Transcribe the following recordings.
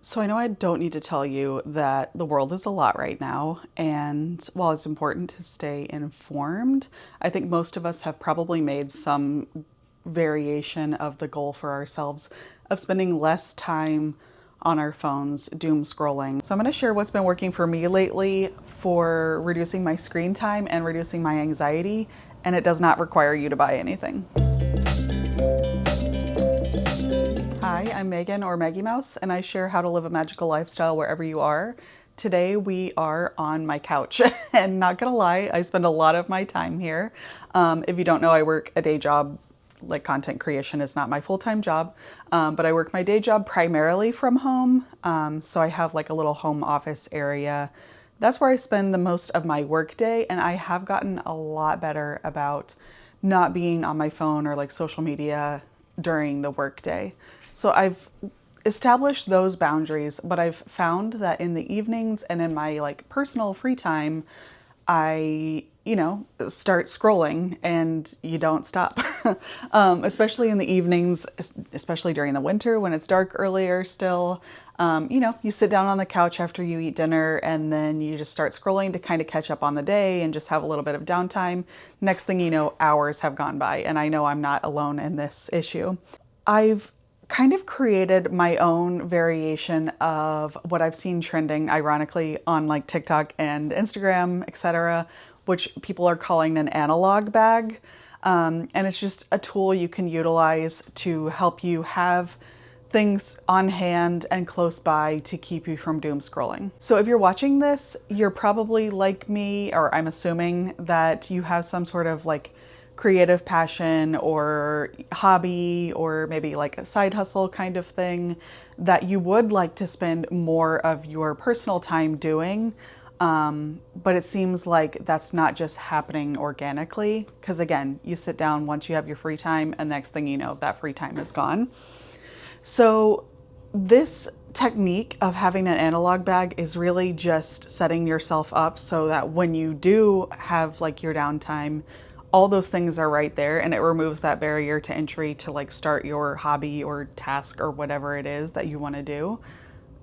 So I know I don't need to tell you that the world is a lot right now, and while it's important to stay informed, I think most of us have probably made some variation of the goal for ourselves of spending less time on our phones doom scrolling. So I'm going to share what's been working for me lately for reducing my screen time and reducing my anxiety, and it does not require you to buy anything. Hi, I'm Megan or Maggie Mouse, and I share how to live a magical lifestyle wherever you are. Today we are on my couch, and not gonna lie, I spend a lot of my time here. If you don't know, I work a day job. Like, content creation is not my full-time job, but I work my day job primarily from home. So I have like a little home office area. That's where I spend the most of my work day, and I have gotten a lot better about not being on my phone or like social media during the workday. So I've established those boundaries, but I've found that in the evenings and in my like personal free time, I, start scrolling and you don't stop. Especially in the evenings, especially during the winter when it's dark earlier still. You sit down on the couch after you eat dinner and then you just start scrolling to kind of catch up on the day and just have a little bit of downtime. Next thing you know, hours have gone by, and I know I'm not alone in this issue. I've kind of created my own variation of what I've seen trending, ironically, on like TikTok and Instagram, etc., which people are calling an analog bag. And it's just a tool you can utilize to help you have things on hand and close by to keep you from doom scrolling. So if you're watching this, you're probably like me, or I'm assuming that you have some sort of like creative passion or hobby or maybe like a side hustle kind of thing that you would like to spend more of your personal time doing. But it seems like that's not just happening organically, because again, you sit down once you have your free time and next thing you know, that free time is gone. So this technique of having an analog bag is really just setting yourself up so that when you do have like your downtime, all those things are right there, and it removes that barrier to entry to like start your hobby or task or whatever it is that you want to do,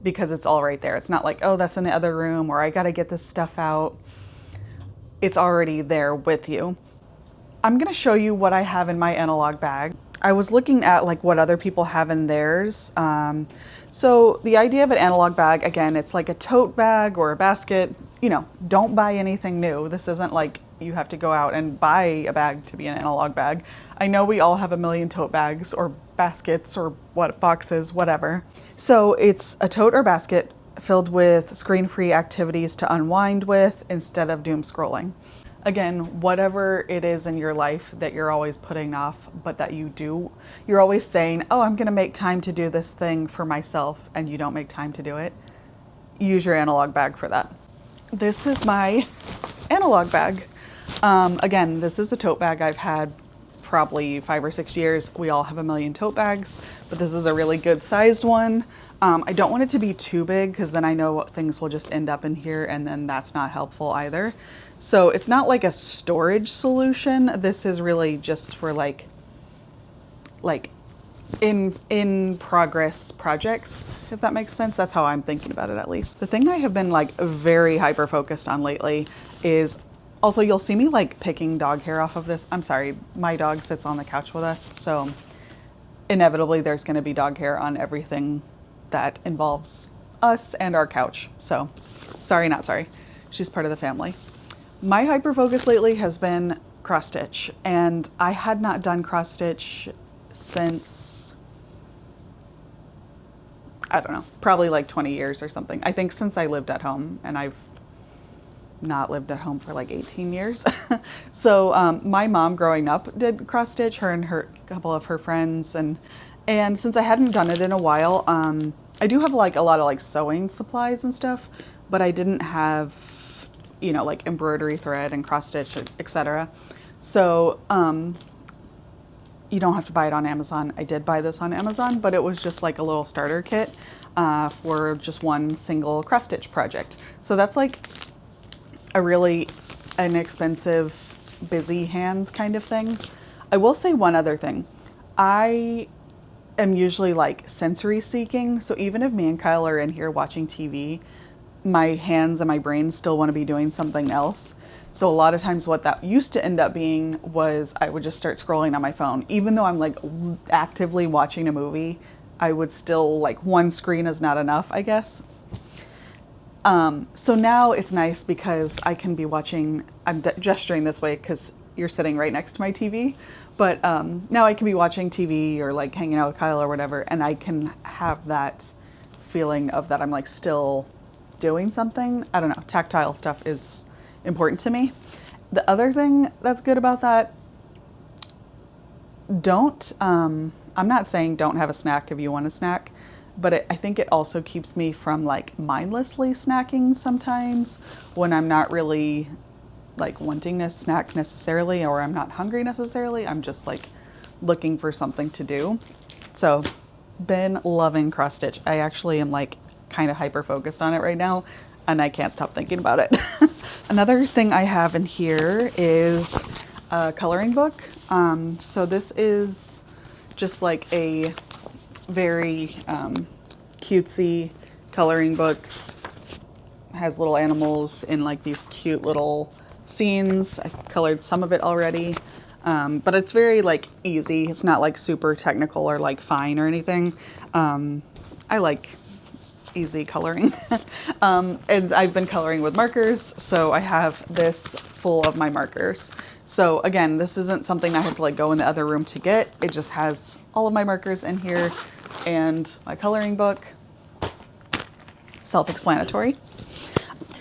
because it's all right there. It's not like, oh, that's in the other room, or I got to get this stuff out. It's already there with you. I'm going to show you what I have in my analog bag. I was looking at like what other people have in theirs. So the idea of an analog bag, again, it's like a tote bag or a basket. Don't buy anything new. This isn't like you have to go out and buy a bag to be an analog bag. I know we all have a million tote bags or baskets or what boxes, whatever. So it's a tote or basket filled with screen-free activities to unwind with instead of doom scrolling. Again, whatever it is in your life that you're always putting off, but that you do, you're always saying, oh, I'm going to make time to do this thing for myself, and you don't make time to do it. Use your analog bag for that. This is my analog bag. Again, this is a tote bag I've had probably 5 or 6 years. We all have a million tote bags, but this is a really good sized one. I don't want it to be too big because then I know things will just end up in here, and then that's not helpful either. So it's not like a storage solution. This is really just for like in progress projects, if that makes sense. That's how I'm thinking about it, at least. The thing I have been like very hyper focused on lately is also, you'll see me like picking dog hair off of this. I'm sorry, my dog sits on the couch with us, so inevitably there's going to be dog hair on everything that involves us and our couch. So sorry, not sorry. She's part of the family. My hyper focus lately has been cross stitch, and I had not done cross stitch since, I don't know, probably like 20 years or something. I think since I lived at home, and I've not lived at home for like 18 years. So my mom growing up did cross stitch, her and a couple of her friends, and since I hadn't done it in a while, I do have like a lot of like sewing supplies and stuff, but I didn't have like embroidery thread and cross stitch, etc. So you don't have to buy it on Amazon. I did buy this on Amazon, but it was just like a little starter kit for just one single cross stitch project. So that's like a really inexpensive, busy hands kind of thing. I will say one other thing. I am usually like sensory seeking. So even if me and Kyle are in here watching TV, my hands and my brain still want to be doing something else. So a lot of times what that used to end up being was I would just start scrolling on my phone. Even though I'm like actively watching a movie, I would still like one screen is not enough, I guess. So now it's nice because I can be watching, I'm gesturing this way because you're sitting right next to my TV, but now I can be watching TV or like hanging out with Kyle or whatever, and I can have that feeling of that I'm like still doing something. I don't know, tactile stuff is important to me. The other thing that's good about that, I'm not saying don't have a snack if you want a snack, but I think it also keeps me from like mindlessly snacking sometimes when I'm not really like wanting to snack necessarily, or I'm not hungry necessarily. I'm just like looking for something to do. So, been loving cross stitch. I actually am like kind of hyper focused on it right now, and I can't stop thinking about it. Another thing I have in here is a coloring book. So this is just like a very cutesy coloring book. Has little animals in like these cute little scenes. I colored some of it already, but it's very like easy. It's not like super technical or like fine or anything. I like easy coloring. And I've been coloring with markers, so I have this full of my markers. So again, this isn't something I have to like go in the other room to get. It just has all of my markers in here and my coloring book. Self-explanatory.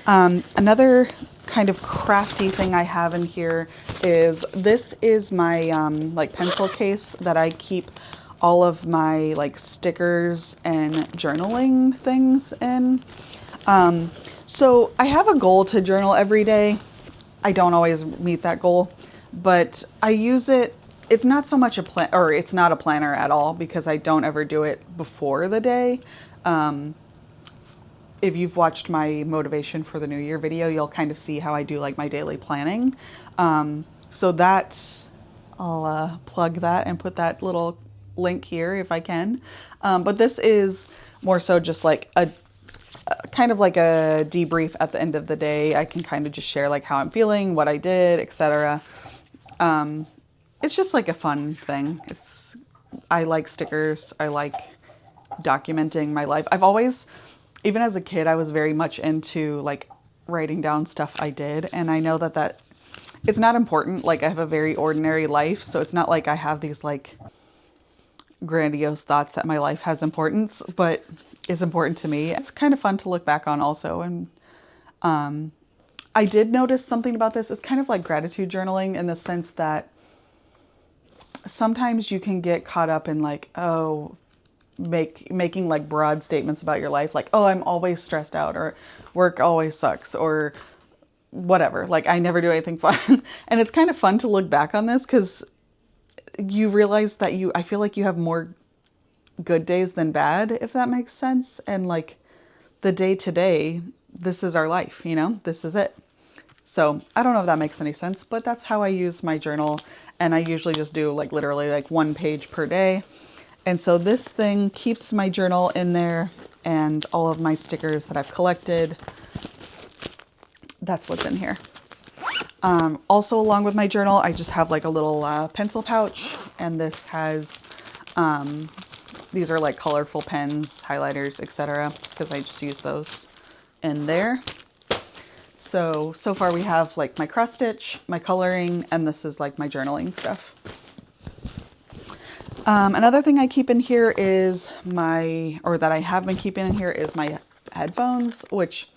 Another kind of crafty thing I have in here is this is my like pencil case that I keep all of my like stickers and journaling things in. So I have a goal to journal every day. I don't always meet that goal, but I use it. It's not so much a plan, or it's not a planner at all because I don't ever do it before the day. If you've watched my motivation for the new year video, you'll kind of see how I do like my daily planning. So that I'll plug that and put that little link here if I can. But this is more so just like a kind of like a debrief at the end of the day. I can kind of just share like how I'm feeling, what I did, etc. It's just like a fun thing. I like stickers. I like documenting my life. I've always, even as a kid, I was very much into like writing down stuff I did. And I know that it's not important. Like I have a very ordinary life. So it's not like I have these like grandiose thoughts that my life has importance, but it's important to me. It's kind of fun to look back on also. And I did notice something about this. It's kind of like gratitude journaling in the sense that sometimes you can get caught up in like, making like broad statements about your life, like, oh, I'm always stressed out, or work always sucks, or whatever. Like I never do anything fun. And it's kind of fun to look back on this because you realize that I feel like you have more good days than bad, if that makes sense. And like the day to day, this is our life, this is it. So I don't know if that makes any sense, but that's how I use my journal. And I usually just do like literally like 1 page per day. And so this thing keeps my journal in there and all of my stickers that I've collected. That's what's in here. Also, along with my journal, I just have like a little pencil pouch. And this has, these are like colorful pens, highlighters, etc. because I just use those in there. So far we have like my cross stitch, my coloring, and this is like my journaling stuff. Another thing I keep in here is that I have been keeping in here is my headphones, which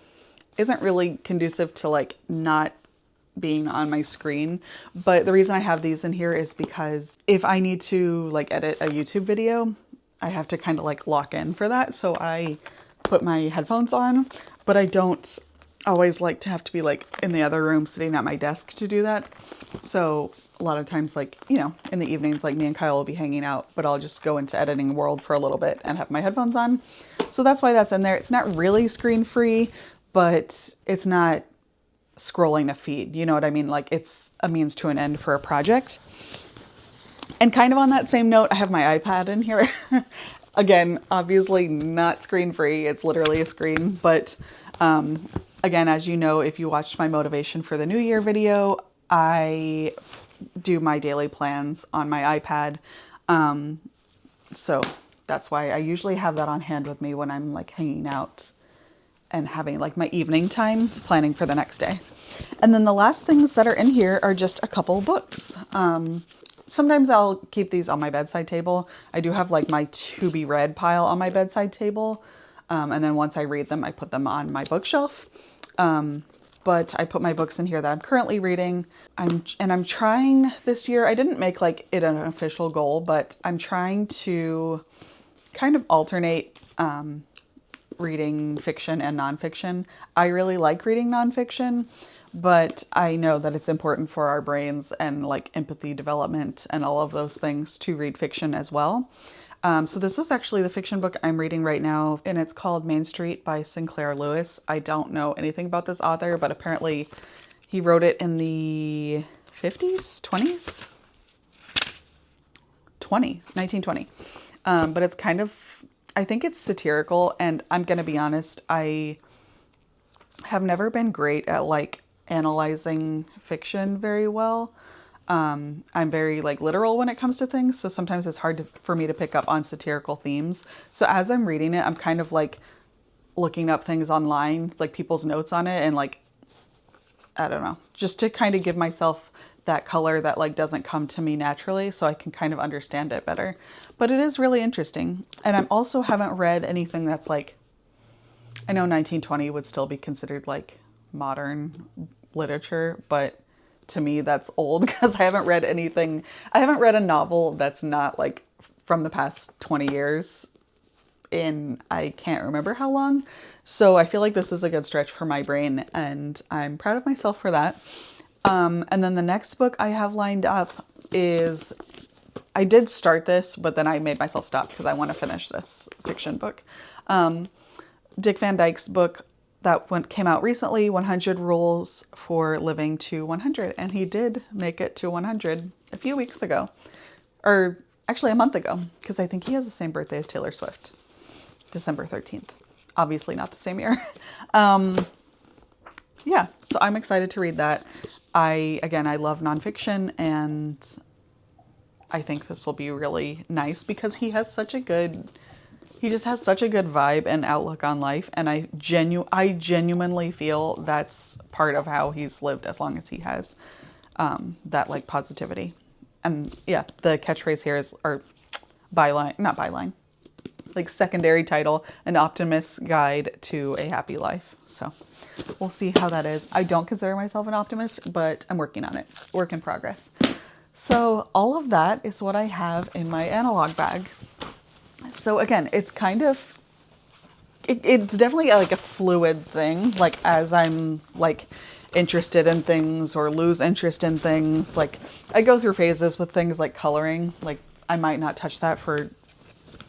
isn't really conducive to like not being on my screen. But the reason I have these in here is because if I need to like edit a YouTube video, I have to kind of like lock in for that. So I put my headphones on, but I don't always like to have to be like in the other room sitting at my desk to do that. So a lot of times, like, in the evenings, like me and Kyle will be hanging out, but I'll just go into editing world for a little bit and have my headphones on. So that's why that's in there. It's not really screen free, but it's not scrolling a feed. You know what I mean? Like it's a means to an end for a project. And kind of on that same note, I have my iPad in here. Again, obviously not screen free. It's literally a screen. But again, as you know, if you watched my motivation for the New Year video, I do my daily plans on my iPad. So that's why I usually have that on hand with me when I'm like hanging out and having like my evening time planning for the next day. And then the last things that are in here are just a couple books. Sometimes I'll keep these on my bedside table. I do have like my to be read pile on my bedside table. And then once I read them, I put them on my bookshelf. But I put my books in here that I'm currently reading. I'm trying this year, I didn't make like it an official goal, but I'm trying to kind of alternate reading fiction and nonfiction. I really like reading nonfiction, but I know that it's important for our brains and like empathy development and all of those things to read fiction as well. So this is actually the fiction book I'm reading right now, and it's called Main Street by Sinclair Lewis. I don't know anything about this author, but apparently he wrote it in the 50s, 20s? 1920. But it's kind of, I think it's satirical, and I'm going to be honest, I have never been great at like analyzing fiction very well. I'm very like literal when it comes to things, so sometimes it's hard for me to pick up on satirical themes. So as I'm reading it, I'm kind of like looking up things online, like people's notes on it, and like, I don't know, just to kind of give myself that color that like doesn't come to me naturally, so I can kind of understand it better. But it is really interesting. And I also haven't read anything that's like, I know 1920 would still be considered like modern literature, but to me that's old because I haven't read anything. I haven't read a novel that's not like from the past 20 years in I can't remember how long. So I feel like this is a good stretch for my brain, and I'm proud of myself for that. And then the next book I have lined up is, I did start this, but then I made myself stop because I want to finish this fiction book. Dick Van Dyke's book that came out recently, 100 Rules for Living to 100. And he did make it to 100 a few weeks ago, or actually a month ago, because I think he has the same birthday as Taylor Swift, December 13th. Obviously not the same year. Yeah, so I'm excited to read that. I love nonfiction, and I think this will be really nice because he just has such a good vibe and outlook on life. And I genuinely feel that's part of how he's lived as long as he has, that like positivity. And yeah, the catchphrase here is, or byline, not byline, like secondary title, An Optimist's Guide to a Happy Life. So we'll see how that is. I don't consider myself an optimist, but I'm working on it. Work in progress. So all of that is what I have in my analog bag. So again, it's kind of, it's definitely like a fluid thing. Like as I'm like interested in things or lose interest in things, like I go through phases with things like coloring. Like I might not touch that for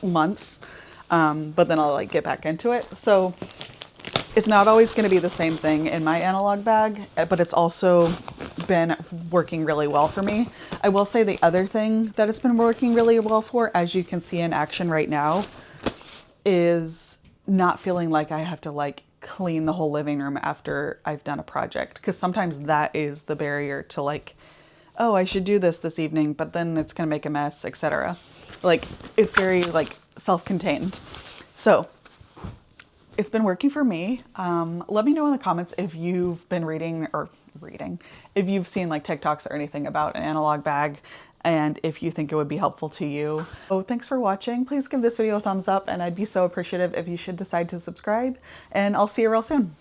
months, but then I'll like get back into it. So it's not always going to be the same thing in my analog bag, but it's also been working really well for me. I will say the other thing that it's been working really well for, as you can see in action right now, is not feeling like I have to like clean the whole living room after I've done a project. Because sometimes that is the barrier to like, oh, I should do this evening, but then it's going to make a mess, etc. Like it's very like self-contained. So it's been working for me. Let me know in the comments if you've been reading, if you've seen like TikToks or anything about an analog bag, and if you think it would be helpful to you. So thanks for watching. Please give this video a thumbs up, and I'd be so appreciative if you should decide to subscribe, and I'll see you real soon.